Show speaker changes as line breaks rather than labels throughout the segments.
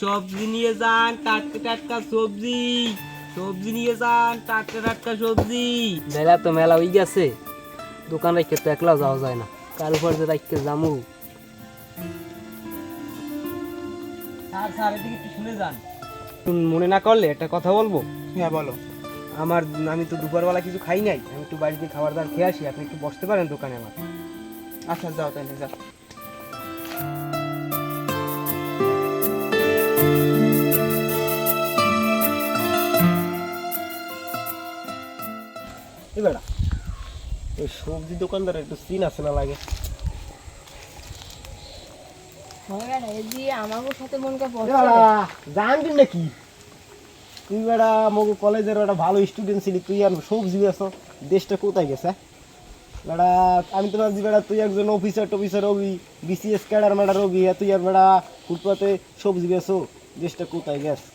সবজি নিয়ে যান, টাটকা টাটকা সবজি। সবজি নিয়ে যান, টাটকা টাটকা সবজি।
মেলা তো মেলা হয়ে গেছে, দোকান রেখে তো একলাও যাওয়া যায় না, কার উপর যে রাখতে যামু।
স্যার স্যার এদিকে একটু শুনে যান। মনে না করলে একটা কথা বলবো?
হ্যাঁ বলো।
আমি তো দুপুরবেলা কিছু খাই নাই, আমি একটু বাড়িতে খাবার দাবার খেয়ে আসি। আপনি একটু বসতে পারেন দোকানে আমার?
আচ্ছা যাও তাহলে যাও।
এবার ওই সবজি দোকানদার একটু সিন আছে না লাগে? জানবি নাকি তুই বেড়া মগু কলেজের একটা ভালো স্টুডেন্ট ছিলি, তুই আর সবজি বেছো? দেশটা কোথায় গেছে বেড়া? আমি তো ভাবছি বেড়া তুই একজন অফিসার টফিসার হবি, বিসিএস ক্যাডার ম্যাডার হবি, তুই আর বেড়া ফুটপাতে সবজি বেছো? দেশটা কোথায় গেছে?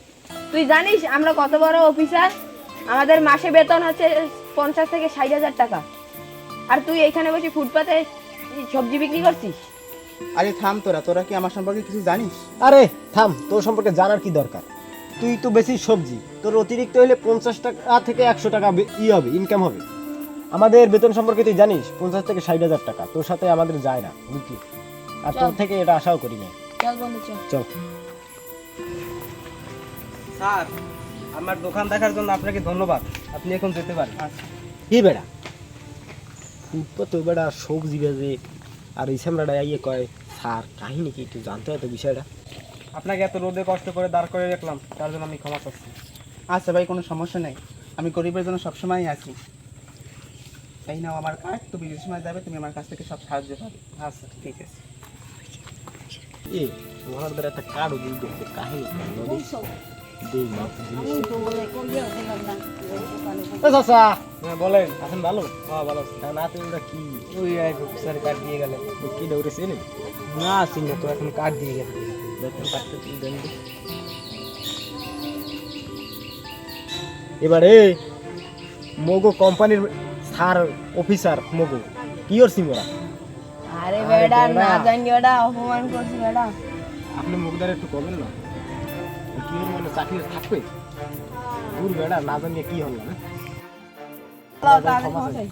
তুই জানিস আমরা কত বড় অফিসার? আমাদের মাসে বেতন হচ্ছে 50 থেকে 60,000 টাকা, আর তুই এখানে বসে ফুটপাতে সবজি বিক্রি করছিস?
আরে থাম, তোরা কি আমার সম্পর্কে কিছু জানিস?
আরে থাম, তোর সম্পর্কে জানার কি দরকার? তুই তো বেশি সবজি, তোর অতিরিক্ত হলে 50 টাকা থেকে 100 টাকা হবে, ইনকাম হবে। আমাদের বেতন সম্পর্কে তুই জানিস 50 থেকে 60,000 টাকা, তোর সাথে আমাদের যায় না, বুঝলি? আর তোর থেকে এটা আশাও করি না।
চল বন্ধু চল।
চল।
স্যার, আমার দোকান দেখার জন্য আপনাকে ধন্যবাদ, আপনি এখন যেতে পারেন।
আচ্ছা।
কি বেড়া ফুটপাত ওই বেড়া সবজি বেজে, আর এই সামরাটা ইয়ে কয় স্যার, কাহিনী কি একটু জানতে হয় তো বিষয়টা।
আপনাকে এত রোদে কষ্ট করে দাঁড় করে রাখলাম, তার জন্য আমি ক্ষমা চাচ্ছি।
আচ্ছা ভাই, কোনো সমস্যা নেই, আমি গরিবের জন্য সবসময় আছি। এই নাও আমার কার্ড, তুমি যে সময় যাবে তুমি আমার কাছ থেকে সব সাহায্য পাবে।
আচ্ছা ঠিক আছে।
এ তোমার দ্বারা একটা কার্ড দিই দেখতে, কাহিনী দেই না চাচা।
হ্যাঁ বলেন।
আছেন ভালো?
হ্যাঁ ভালো আছি।
না তুমি ওটা কি
ওই এক অফিসার কার্ড দিয়ে গেলে।
কি দৌড়েছে না?
না চিনি তো, এখন কার্ড দিয়ে গেলে।
দেখুন কার্ডটা তুমি দেন তো। এবারে মগো কোম্পানির স্যার অফিসার মগো কি করছি মোরা?
আরে বেড়া না জানি বেড়া অপমান করছিস বেড়া।
আপনি মুখদার একটু করবেন না, কি মানে চাকরি থাকবে? দূর বেড়া, না জানিয়ে কি হলো না।
তাহলে ক্ষমা চাই।